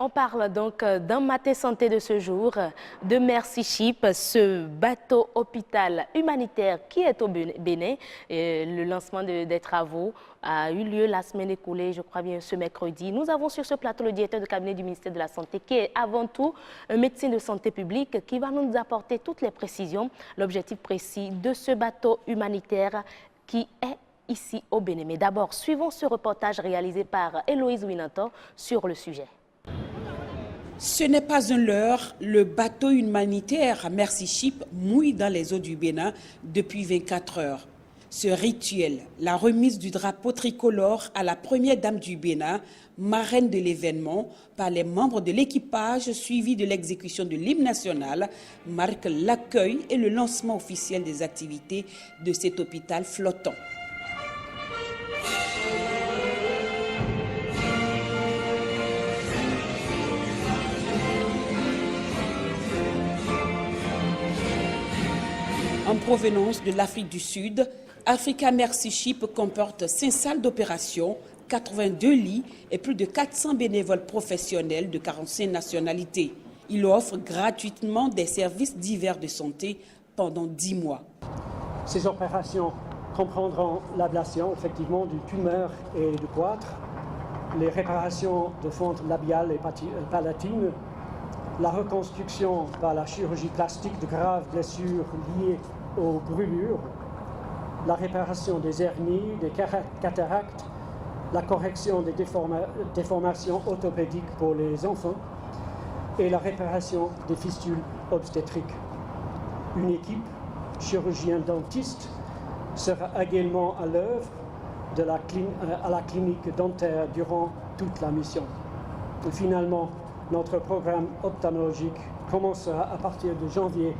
On parle donc d'un matin santé de ce jour, de Merci Ship, ce bateau hôpital humanitaire qui est au Bénin. Et le lancement des travaux a eu lieu la semaine écoulée, je crois bien ce mercredi. Nous avons sur ce plateau le directeur de cabinet du ministère de la Santé qui est avant tout un médecin de santé publique qui va nous apporter toutes les précisions, l'objectif précis de ce bateau humanitaire qui est ici au Bénin. Mais d'abord, suivons ce reportage réalisé par Héloïse Winantor sur le sujet. Ce n'est pas un leurre, le bateau humanitaire Merci Ship mouille dans les eaux du Bénin depuis 24 heures. Ce rituel, la remise du drapeau tricolore à la première dame du Bénin, marraine de l'événement, par les membres de l'équipage suivi de l'exécution de l'hymne national, marque l'accueil et le lancement officiel des activités de cet hôpital flottant. En provenance de l'Afrique du Sud, Africa Merci Ship comporte 5 salles d'opération, 82 lits et plus de 400 bénévoles professionnels de 45 nationalités. Il offre gratuitement des services divers de santé pendant 10 mois. Ces opérations comprendront l'ablation effectivement du tumeur et du goitre, les réparations de fentes labiales et palatines, la reconstruction par la chirurgie plastique de graves blessures liées aux brûlures, la réparation des hernies, des cataractes, la correction des déformations orthopédiques pour les enfants et la réparation des fistules obstétriques. Une équipe chirurgien-dentiste sera également à l'œuvre à la clinique dentaire durant toute la mission. Et finalement, notre programme ophtalmologique commencera à partir de janvier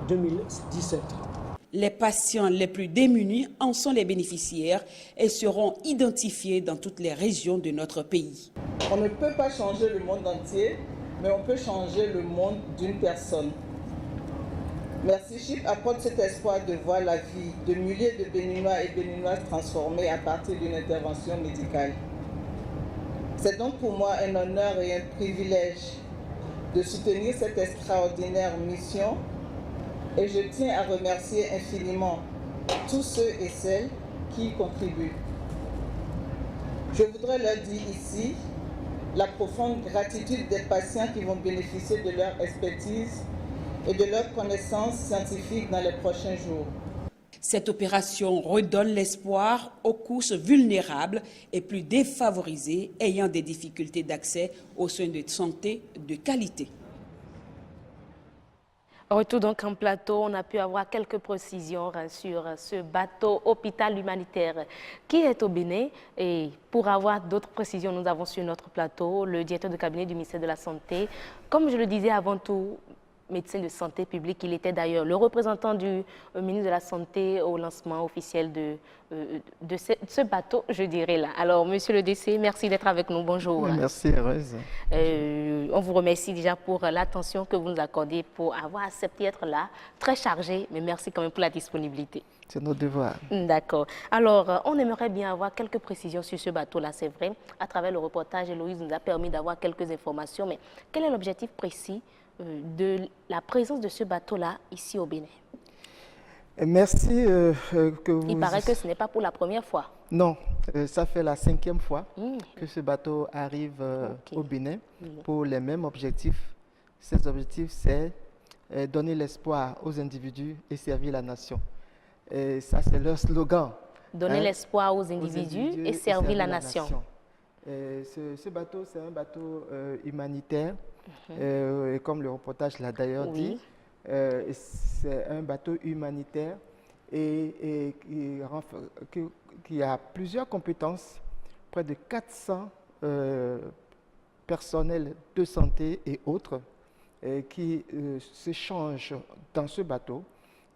2017. Les patients les plus démunis en sont les bénéficiaires et seront identifiés dans toutes les régions de notre pays. On ne peut pas changer le monde entier, mais on peut changer le monde d'une personne. Merci Ship apporte cet espoir de voir la vie de milliers de Béninois et Béninoises transformés à partir d'une intervention médicale. C'est donc pour moi un honneur et un privilège de soutenir cette extraordinaire mission et je tiens à remercier infiniment tous ceux et celles qui y contribuent. Je voudrais leur dire ici la profonde gratitude des patients qui vont bénéficier de leur expertise et de leurs connaissances scientifiques dans les prochains jours. Cette opération redonne l'espoir aux couches vulnérables et plus défavorisées ayant des difficultés d'accès aux soins de santé de qualité. Retour donc en plateau, on a pu avoir quelques précisions sur ce bateau hôpital humanitaire qui est au Bénin. Et pour avoir d'autres précisions, nous avons sur notre plateau le directeur de cabinet du ministère de la Santé. Comme je le disais avant tout, médecin de santé publique, il était d'ailleurs le représentant du ministre de la Santé au lancement officiel de ce bateau, je dirais là. Alors, monsieur le DC, merci d'être avec nous. Bonjour. Merci, Heureuse. On vous remercie déjà pour l'attention que vous nous accordez, pour avoir accepté d'être là, très chargé, mais merci quand même pour la disponibilité. C'est notre devoir. D'accord. Alors, on aimerait bien avoir quelques précisions sur ce bateau-là, c'est vrai. À travers le reportage, Héloïse nous a permis d'avoir quelques informations, mais quel est l'objectif précis de la présence de ce bateau-là ici au Bénin? Merci que vous... Il paraît que ce n'est pas pour la première fois. Non, ça fait la 5e fois que ce bateau arrive au Bénin pour les mêmes objectifs. Ces objectifs, c'est donner l'espoir aux individus et servir la nation. Et ça, c'est leur slogan. Donner l'espoir aux individus et servir la nation. Ce bateau, c'est un bateau humanitaire. Et comme le reportage l'a d'ailleurs dit, c'est un bateau humanitaire et qui a plusieurs compétences, près de 400 personnels de santé et autres qui s'échangent dans ce bateau.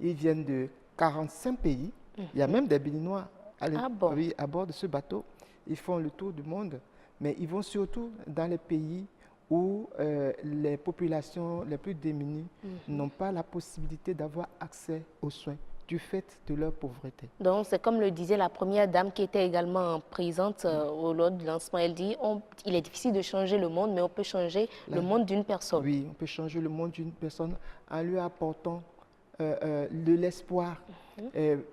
Ils viennent de 45 pays. Il y a même des Béninois à bord de ce bateau. Ils font le tour du monde, mais ils vont surtout dans les pays où les populations les plus démunies n'ont pas la possibilité d'avoir accès aux soins du fait de leur pauvreté. Donc, c'est comme le disait la première dame qui était également présente lors du lancement. Elle dit, il est difficile de changer le monde, mais on peut changer le monde d'une personne. Oui, on peut changer le monde d'une personne en lui apportant de l'espoir.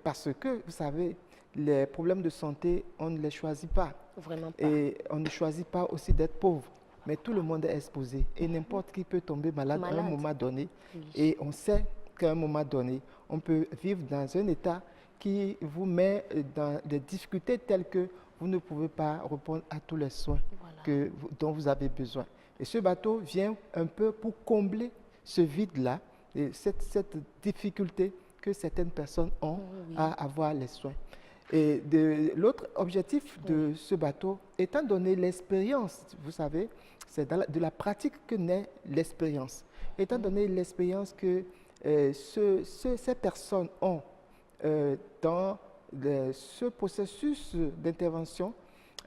Parce que, vous savez, les problèmes de santé, on ne les choisit pas. Vraiment pas. Et on ne choisit pas aussi d'être pauvre. Mais tout le monde est exposé. Et n'importe qui peut tomber malade à un moment donné. Oui. Et on sait qu'à un moment donné, on peut vivre dans un état qui vous met dans des difficultés telles que vous ne pouvez pas répondre à tous les soins dont vous avez besoin. Et ce bateau vient un peu pour combler ce vide-là, et cette difficulté que certaines personnes ont à avoir les soins. Et l'autre objectif de ce bateau, étant donné l'expérience, vous savez, c'est de la pratique que naît l'expérience. Étant donné l'expérience que ces personnes ont dans ce processus d'intervention,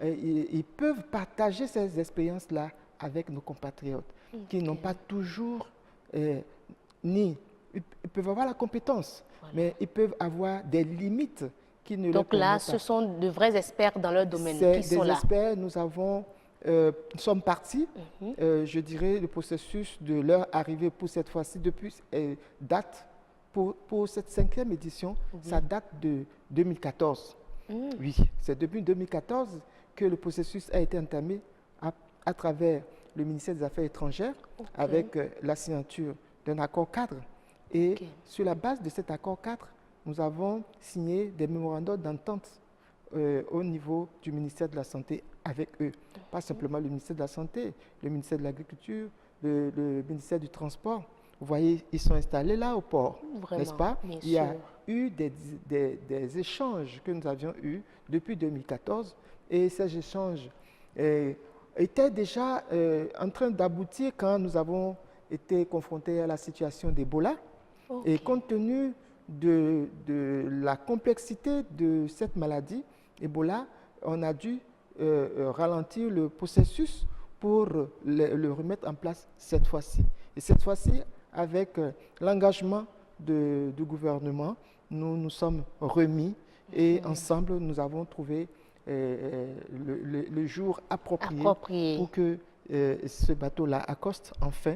ils peuvent partager ces expériences-là avec nos compatriotes qui n'ont pas toujours ils peuvent avoir la compétence, mais ils peuvent avoir des limites qui ne leur permettent pas. Donc là, ce sont de vrais experts dans leur domaine qui sont là. Des experts, nous sommes partis, je dirais, le processus de leur arrivée pour cette fois-ci, depuis date, pour cette 5e édition, ça date de 2014. Oui, c'est depuis 2014 que le processus a été entamé à travers le ministère des Affaires étrangères avec la signature d'un accord cadre. Et sur la base de cet accord cadre, nous avons signé des mémorandums d'entente au niveau du ministère de la Santé avec eux. Pas simplement le ministère de la Santé, le ministère de l'Agriculture, le ministère du Transport. Vous voyez, ils sont installés là au port, n'est-ce pas? Il y a eu des échanges que nous avions eus depuis 2014 et ces échanges étaient déjà en train d'aboutir quand nous avons été confrontés à la situation d'Ebola. Et compte tenu de la complexité de cette maladie, Ebola, on a dû ralentir le processus pour le remettre en place cette fois-ci. Et cette fois-ci, avec l'engagement du gouvernement, nous nous sommes remis et ensemble, nous avons trouvé le jour approprié pour que ce bateau-là accoste enfin.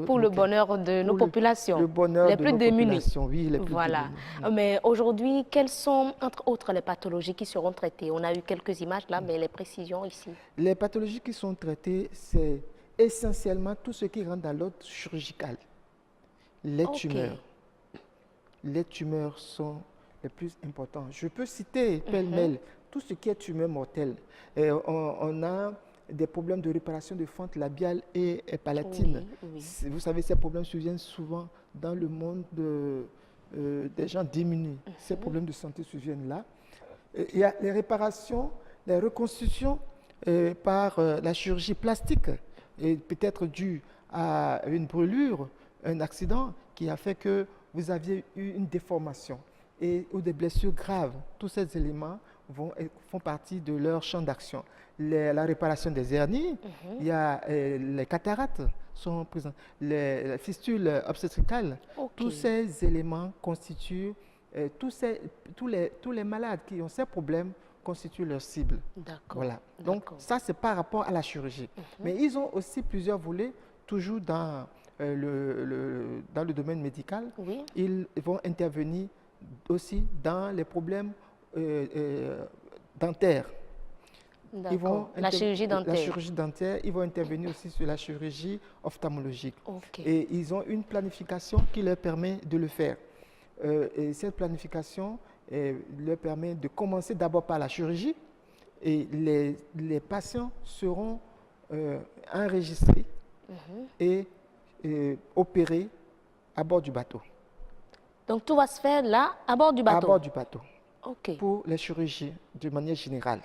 Pour le bonheur de nos populations, les plus démunies. Oui, les plus voilà. démunies. Mais aujourd'hui, quelles sont, entre autres, les pathologies qui seront traitées? On a eu quelques images là, mais les précisions ici. Les pathologies qui sont traitées, c'est essentiellement tout ce qui rentre dans l'ordre chirurgical. Les tumeurs. Les tumeurs sont les plus importantes. Je peux citer pêle-mêle tout ce qui est tumeur mortelle. On a des problèmes de réparation de fente labiale et palatine. Vous savez, ces problèmes surviennent souvent dans le monde des gens démunis. Ces problèmes de santé surviennent là. Il y a les réparations, les reconstructions par la chirurgie plastique, et peut-être due à une brûlure, un accident qui a fait que vous aviez eu une déformation ou des blessures graves. Tous ces éléments font partie de leur champ d'action. La réparation des hernies, il y a les cataractes sont présents, les fistules obstétricales. Tous ces éléments constituent, tous les malades qui ont ces problèmes constituent leur cible. Voilà. Donc ça, c'est par rapport à la chirurgie. Mais ils ont aussi plusieurs volets, toujours dans le domaine médical. Ils vont intervenir aussi dans les problèmes dentaires. La chirurgie dentaire. La chirurgie dentaire, ils vont intervenir aussi sur la chirurgie ophtalmologique. Et ils ont une planification qui leur permet de le faire. Et cette planification leur permet de commencer d'abord par la chirurgie. Et les patients seront enregistrés et opérés à bord du bateau. Donc tout va se faire là, à bord du bateau? À bord du bateau. Pour les chirurgies, de manière générale.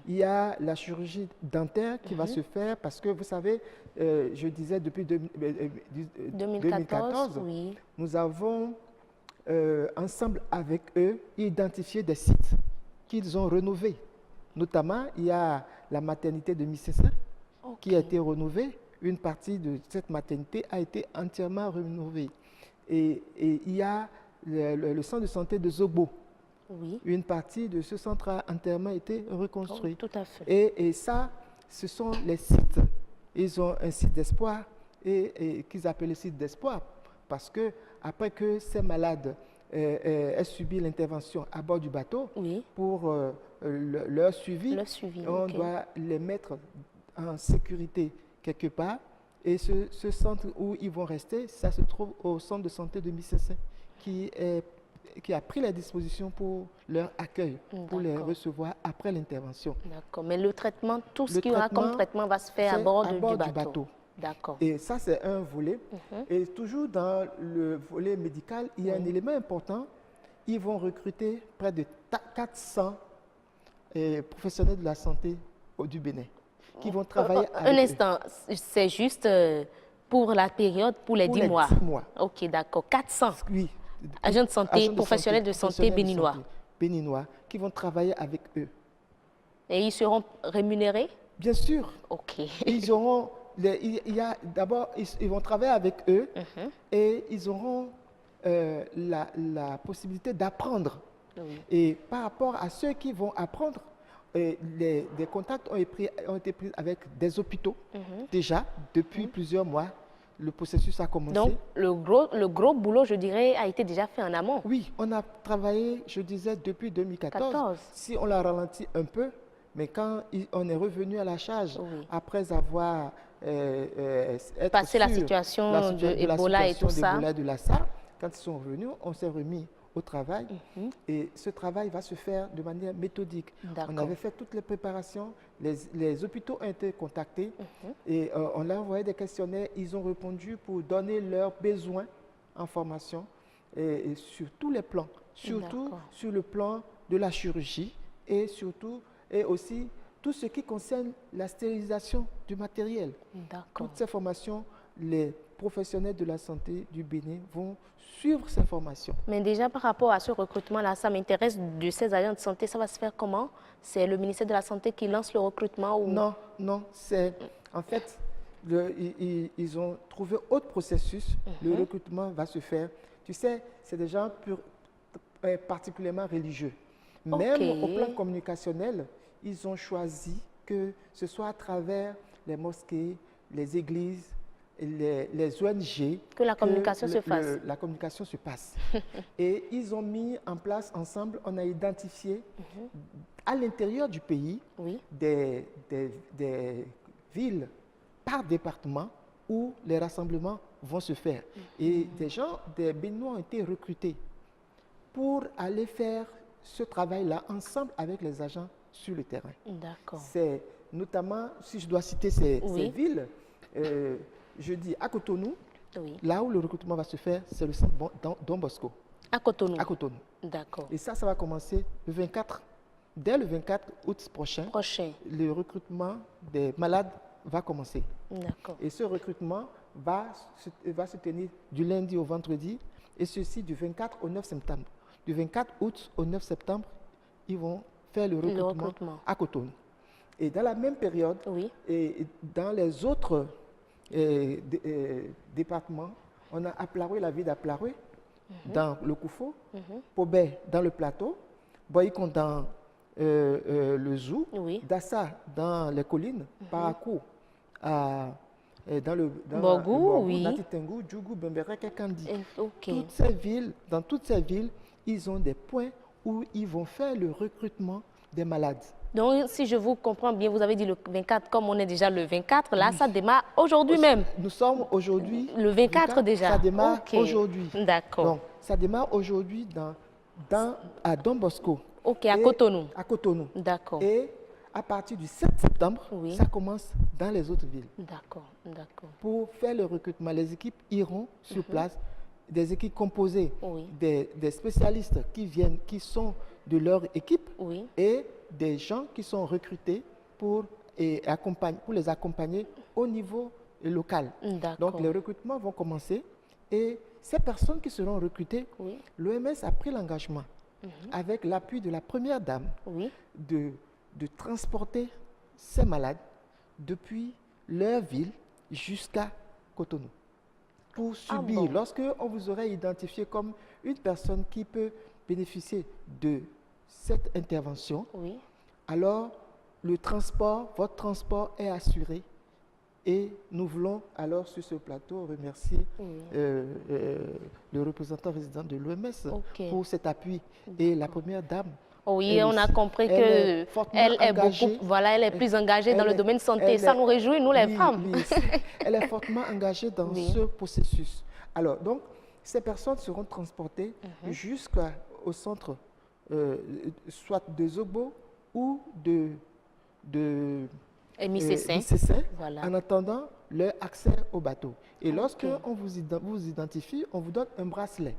Il y a la chirurgie dentaire qui va se faire parce que, vous savez, je disais depuis 2014, nous avons, ensemble avec eux, identifié des sites qu'ils ont rénovés. Notamment, il y a la maternité de Missessa qui a été rénovée. Une partie de cette maternité a été entièrement rénovée. Et il y a le centre de santé de Zogbo. Oui. Une partie de ce centre à enterrement a été reconstruit. Oh, tout à fait. Et ça, ce sont les sites. Ils ont un site d'espoir et qu'ils appellent le site d'espoir parce que après que ces malades aient subi l'intervention à bord du bateau, oui. pour leur suivi, on doit les mettre en sécurité quelque part. Et ce centre où ils vont rester, ça se trouve au centre de santé de Missessin, qui a pris les dispositions pour leur accueil, pour les recevoir après l'intervention. D'accord. Mais le traitement, tout ce qu'il y aura comme traitement va se faire à bord du bateau. D'accord. Et ça, c'est un volet. Et toujours dans le volet médical, il y a un élément important. Ils vont recruter près de 400 professionnels de la santé du Bénin qui vont travailler avec un instant, c'est juste pour la période, pour les 10 mois. 10 mois. Ok, d'accord. 400 oui. Agents de santé, professionnels de santé béninois. Béninois qui vont travailler avec eux. Et ils seront rémunérés? Bien sûr. Ok. Ils auront, d'abord, ils vont travailler avec eux et ils auront la possibilité d'apprendre. Oui. Et par rapport à ceux qui vont apprendre, des contacts ont été pris avec des hôpitaux déjà depuis plusieurs mois. Le processus a commencé. Donc, le gros boulot, je dirais, a été déjà fait en amont. Oui, on a travaillé, je disais, depuis 2014. Si on l'a ralenti un peu, mais quand on est revenu à la charge, après avoir passé la situation de Ebola et tout ça, de la SARS, quand ils sont revenus, on s'est remis au travail et ce travail va se faire de manière méthodique. On avait fait toutes les préparations, les hôpitaux ont été contactés et on leur envoyé des questionnaires, ils ont répondu pour donner leurs besoins en formation et sur tous les plans, surtout sur le plan de la chirurgie et surtout et aussi tout ce qui concerne la stérilisation du matériel. Toutes ces formations, les professionnels de la santé du Bénin vont suivre ces formations. Mais déjà par rapport à ce recrutement-là, ça m'intéresse de ces agents de santé, ça va se faire comment? C'est le ministère de la Santé qui lance le recrutement ou... Non, non, c'est... En fait, ils ont trouvé autre processus. Le recrutement va se faire. Tu sais, c'est des gens particulièrement religieux. Même au plan communicationnel, ils ont choisi que ce soit à travers les mosquées, les églises, les ONG, que la communication se fasse. La communication se passe. Et ils ont mis en place ensemble, on a identifié à l'intérieur du pays des villes par département où les rassemblements vont se faire. Et des Béninois ont été recrutés pour aller faire ce travail-là ensemble avec les agents sur le terrain. D'accord. C'est notamment, si je dois citer ces villes, je dis à Cotonou, là où le recrutement va se faire, c'est le centre Don Bosco. À Cotonou. À Cotonou. D'accord. Et ça va commencer le 24. Dès le 24 août prochain, le recrutement des malades va commencer. D'accord. Et ce recrutement va se tenir du lundi au vendredi, et ceci du 24 au 9 septembre. Du 24 août au 9 septembre, ils vont faire le recrutement à Cotonou. Et dans la même période, et dans les autres départements, on a Aplaroué, la ville d'Aplaroué, dans le Koufo, Pobé dans le plateau, Boyikon dans le Zou, Dassa dans les collines, Parakou dans le Borgou, Natitengu, Djougou, Bemberek et Kandi. Dans toutes ces villes, ils ont des points où ils vont faire le recrutement des malades. Donc, si je vous comprends bien, vous avez dit le 24, comme on est déjà le 24, là, ça démarre aujourd'hui même. Nous sommes aujourd'hui... Le 24 déjà. Ça démarre aujourd'hui. D'accord. Donc, ça démarre aujourd'hui à Don Bosco. Ok, à Cotonou. À Cotonou. D'accord. Et à partir du 7 septembre, ça commence dans les autres villes. D'accord, d'accord. Pour faire le recrutement, les équipes iront sur place, des équipes composées, des spécialistes qui viennent, qui sont de leur équipe et des gens qui sont recrutés pour les accompagner au niveau local. Donc les recrutements vont commencer et ces personnes qui seront recrutées, l'OMS a pris l'engagement avec l'appui de la première dame de transporter ces malades depuis leur ville jusqu'à Cotonou. pour subir. Lorsque on vous aurait identifié comme une personne qui peut bénéficier de cette intervention, alors votre transport est assuré. Et nous voulons alors sur ce plateau remercier le représentant résident de l'OMS pour cet appui et la première dame. Oui, on a compris qu'elle est plus engagée dans le domaine santé. Ça nous réjouit, nous les femmes. Oui, elle est fortement engagée dans ce processus. Alors, donc, ces personnes seront transportées jusqu'au centre, soit de Zogbo ou de Missessin, en attendant leur accès au bateau. Et lorsque on vous identifie, on vous donne un bracelet.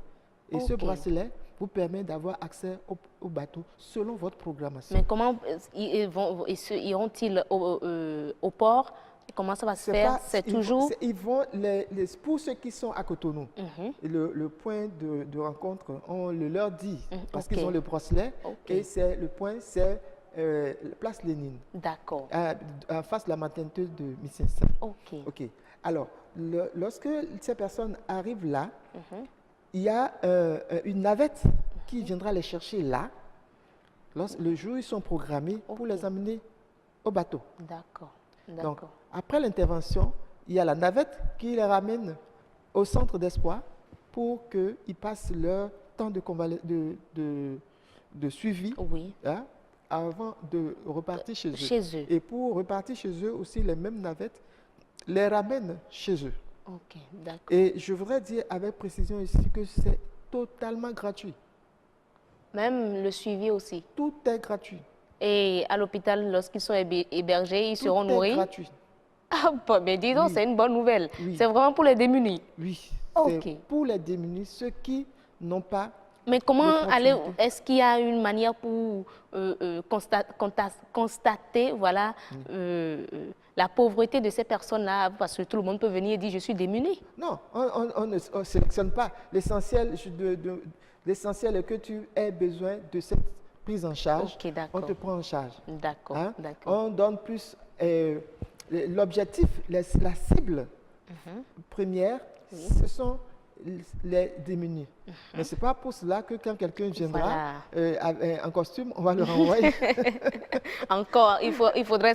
Et ce bracelet vous permet d'avoir accès au bateau selon votre programmation. Mais comment iront-ils au port? Comment ça va se faire? C'est toujours... Pour ceux qui sont à Cotonou, le point de rencontre, on le leur dit, parce qu'ils ont le bracelet, et le point, c'est place Lénine. D'accord. En face de la maternité de Missessin. Ok. Alors, lorsque ces personnes arrivent là, il y a une navette qui viendra les chercher là. Le jour où ils sont programmés pour les amener au bateau. D'accord. Donc, après l'intervention, il y a la navette qui les ramène au centre d'espoir pour qu'ils passent leur temps de suivi. Hein, avant de repartir chez eux. Et pour repartir chez eux aussi, les mêmes navettes les ramènent chez eux. Ok, d'accord. Et je voudrais dire avec précision ici que c'est totalement gratuit. Même le suivi aussi? Tout est gratuit. Et à l'hôpital, lorsqu'ils sont hébergés, ils seront nourris? Tout est gratuit. Ah, mais dis donc, c'est une bonne nouvelle. C'est vraiment pour les démunis? Oui, c'est pour les démunis, ceux qui n'ont pas... Mais comment aller, est-ce qu'il y a une manière pour constater voilà, la pauvreté de ces personnes-là? Parce que tout le monde peut venir et dire je suis démuni. Non, on ne sélectionne pas. L'essentiel est que tu aies besoin de cette prise en charge. On te prend en charge. D'accord. Hein? On donne plus l'objectif, la cible première, ce sont les démunis. Mais ce n'est pas pour cela que quand quelqu'un viendra en costume, on va le renvoyer. Encore, il faudrait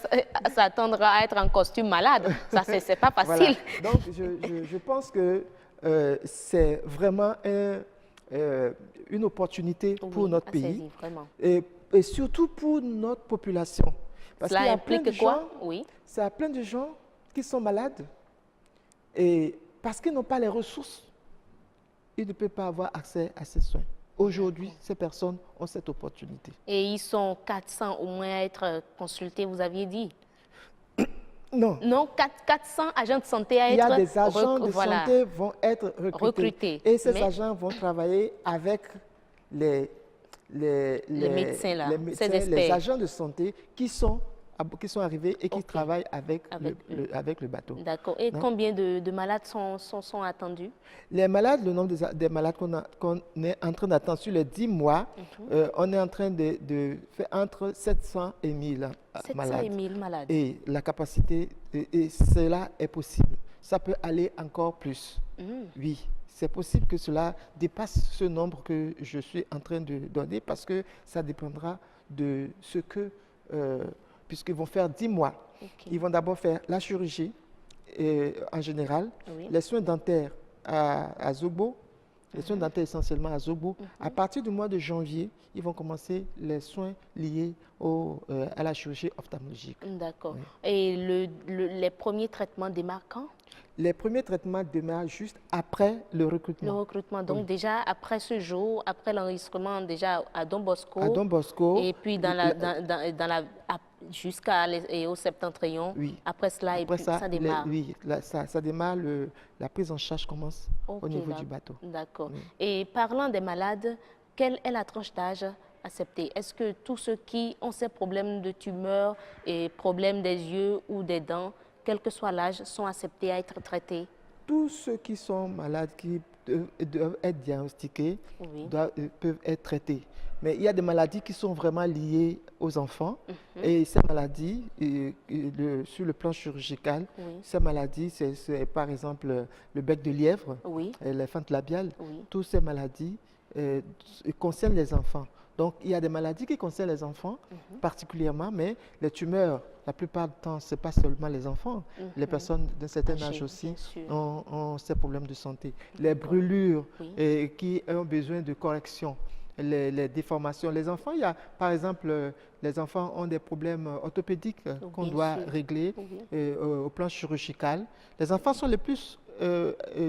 s'attendre à être en costume malade. Ça, ce n'est pas facile. Voilà. Donc, je pense que c'est vraiment une opportunité pour notre pays. Et surtout pour notre population. Parce cela implique quoi? Ça a plein de gens qui sont malades et parce qu'ils n'ont pas les ressources, ils ne peuvent pas avoir accès à ces soins. Aujourd'hui, ces personnes ont cette opportunité. Et ils sont 400 au moins à être consultés, vous aviez dit? Non. Non, 400 agents de santé à être... Il y a des agents de santé vont être recrutés. Et ces agents vont travailler avec les médecins, là, les agents de santé qui sont arrivés et qui travaillent avec le bateau. D'accord. Et combien de malades sont attendus? Les malades, le nombre des malades qu'on est en train d'attendre sur les 10 mois, on est en train de faire entre 700 et 1000 malades. 700 et 1000 malades. Et la capacité, et cela est possible. Ça peut aller encore plus. Oui. C'est possible que cela dépasse ce nombre que je suis en train de donner parce que ça dépendra de ce que... puisqu'ils vont faire 10 mois. Ils vont d'abord faire la chirurgie en général, les soins dentaires à Zogbo, les soins dentaires essentiellement à Zogbo. À partir du mois de janvier, ils vont commencer les soins liés à la chirurgie ophtalmologique. D'accord. Et les premiers traitements démarrent quand? Les premiers traitements démarrent juste après le recrutement. Le recrutement, donc déjà après ce jour, après l'enregistrement déjà à Don Bosco. À Don Bosco. Et puis jusqu'au septentrion. Oui. Après cela, ça démarre. Ça démarre, la prise en charge commence au niveau du bateau. D'accord. Oui. Et parlant des malades, quelle est la tranche d'âge acceptée? Est-ce que tous ceux qui ont ces problèmes de tumeurs et problèmes des yeux ou des dents, quel que soit l'âge, sont acceptés à être traités? Tous ceux qui sont malades, qui doivent être diagnostiqués, peuvent être traités. Mais il y a des maladies qui sont vraiment liées aux enfants. Et ces maladies, sur le plan chirurgical, ces maladies, c'est par exemple le bec de lièvre, la fente labiale, toutes ces maladies concernent les enfants. Donc, il y a des maladies qui concernent les enfants particulièrement, mais les tumeurs, la plupart du temps, ce n'est pas seulement les enfants. Les personnes d'un certain âge aussi ont ces problèmes de santé. Les brûlures qui ont besoin de correction, les déformations. Les enfants, il y a, par exemple, les enfants ont des problèmes orthopédiques qu'on doit régler au plan chirurgical. Les enfants sont les plus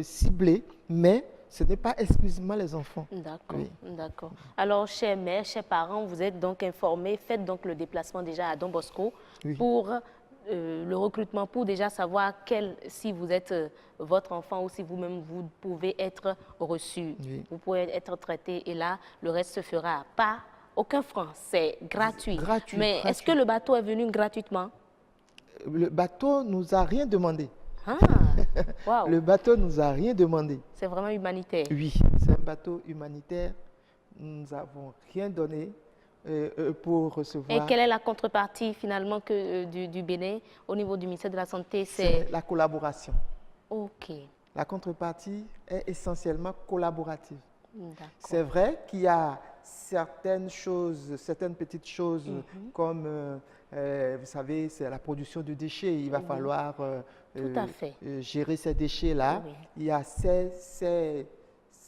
ciblés, mais ce n'est pas exclusivement les enfants. D'accord, d'accord. Alors, chers mères, chers parents, vous êtes donc informés, faites donc le déplacement déjà à Don Bosco pour le recrutement, pour déjà savoir si vous êtes votre enfant ou si vous-même vous pouvez être reçu. Vous pouvez être traité et là, le reste se fera. Pas aucun franc, c'est gratuit. Mais est-ce que le bateau est venu gratuitement? Le bateau nous a rien demandé. Ah, wow. Le bateau nous a rien demandé. C'est vraiment humanitaire. Oui, c'est un bateau humanitaire. Nous n'avons rien donné pour recevoir. Et quelle est la contrepartie finalement du Bénin au niveau du ministère de la Santé? C'est la collaboration. Ok. La contrepartie est essentiellement collaborative. C'est vrai qu'il y a certaines choses, certaines petites choses comme, vous savez, c'est la production de déchets. Il va falloir gérer ces déchets-là. Il y a ces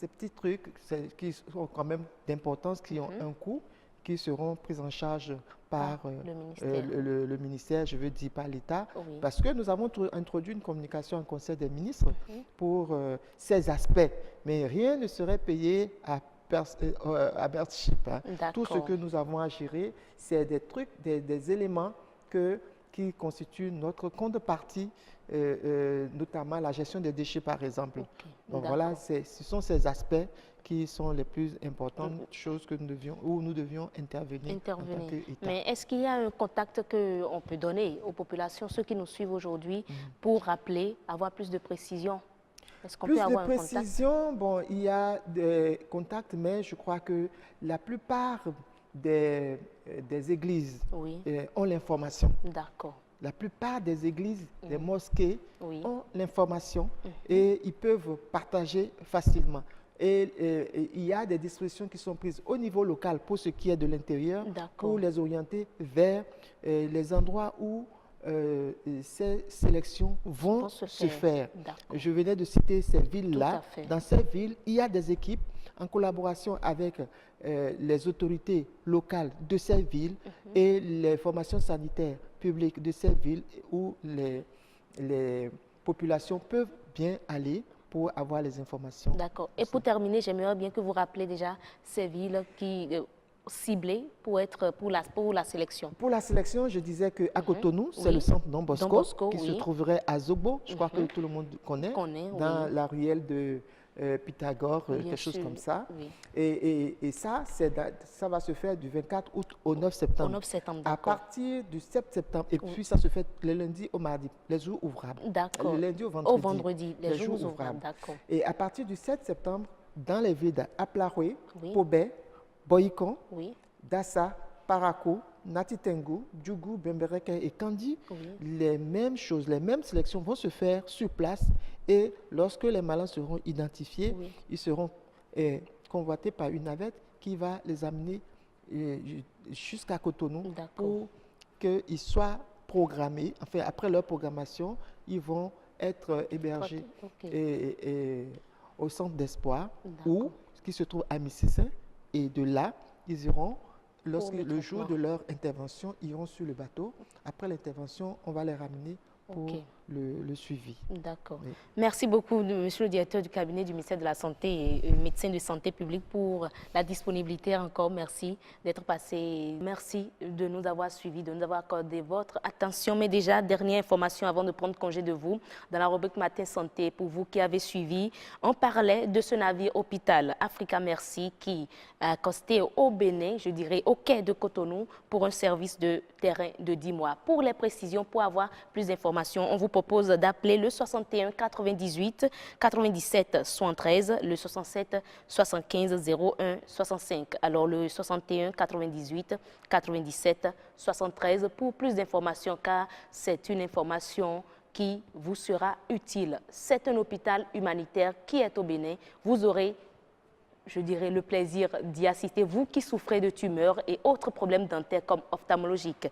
petits trucs qui sont quand même d'importance, qui ont un coût, qui seront pris en charge par le ministère, je veux dire par l'État, parce que nous avons introduit une communication en Conseil des ministres pour ces aspects. Mais rien ne serait payé à Bertship. Tout ce que nous avons à gérer, c'est des trucs, des éléments qui constituent notre contrepartie, notamment la gestion des déchets, par exemple. Donc voilà, ce sont ces aspects qui sont les plus importantes choses que nous devions intervenir. En tant qu'État. Mais est-ce qu'il y a un contact qu'on peut donner aux populations, ceux qui nous suivent aujourd'hui, pour rappeler, avoir plus de précision? Plus de précision, bon, il y a des contacts, mais je crois que la plupart des églises ont l'information. D'accord. La plupart des églises, des mosquées ont l'information et ils peuvent partager facilement. Et il y a des dispositions qui sont prises au niveau local pour ce qui est de l'intérieur, pour les orienter vers les endroits où ces sélections vont se faire. Je venais de citer ces villes-là. Dans ces villes, il y a des équipes en collaboration avec les autorités locales de ces villes et les formations sanitaires publiques de ces villes où les populations peuvent bien aller pour avoir les informations. D'accord. Et pour terminer, j'aimerais bien que vous rappeliez déjà ces villes qui ciblées pour la sélection. Pour la sélection, je disais qu'à Cotonou, c'est le centre Don Bosco qui se trouverait à Zobo. Je crois que tout le monde connaît dans la ruelle de Pythagore, quelque chose comme ça. Et ça va se faire du 24 août au 9 septembre. Au 9 septembre, à partir du 7 septembre. Et puis ça se fait le lundi au mardi, les jours ouvrables. D'accord. Le lundi au vendredi, les jours ouvrables. D'accord. Et à partir du 7 septembre, dans les villes d'Aplaroué, Pobé, Boyikon, Dassa, Parakou, Natitengu, Djougou, Bembereke et Kandi, les mêmes choses, les mêmes sélections vont se faire sur place et lorsque les malades seront identifiés, ils seront convoités par une navette qui va les amener jusqu'à Cotonou pour qu'ils soient programmés. Enfin, après leur programmation, ils vont être hébergés au centre d'espoir qui se trouve à Mississé et de là, ils iront le jour de leur intervention, ils iront sur le bateau. Après l'intervention, on va les ramener pour le suivi. D'accord. Oui. Merci beaucoup, monsieur le directeur du cabinet du ministère de la Santé et médecin de santé publique pour la disponibilité encore. Merci d'être passé. Merci de nous avoir suivis, de nous avoir accordé votre attention. Mais déjà, dernière information avant de prendre congé de vous. Dans la rubrique Matin Santé, pour vous qui avez suivi, on parlait de ce navire hôpital Africa Merci qui a accosté au Bénin, je dirais au quai de Cotonou, pour un service de terrain de 10 mois. Pour les précisions, pour avoir plus d'informations, on vous propose d'appeler le 61 98 97 73, le 67 75 01 65. Alors le 61 98 97 73 pour plus d'informations, car c'est une information qui vous sera utile. C'est un hôpital humanitaire qui est au Bénin. Vous aurez, je dirais, le plaisir d'y assister, vous qui souffrez de tumeurs et autres problèmes dentaires comme ophtalmologiques.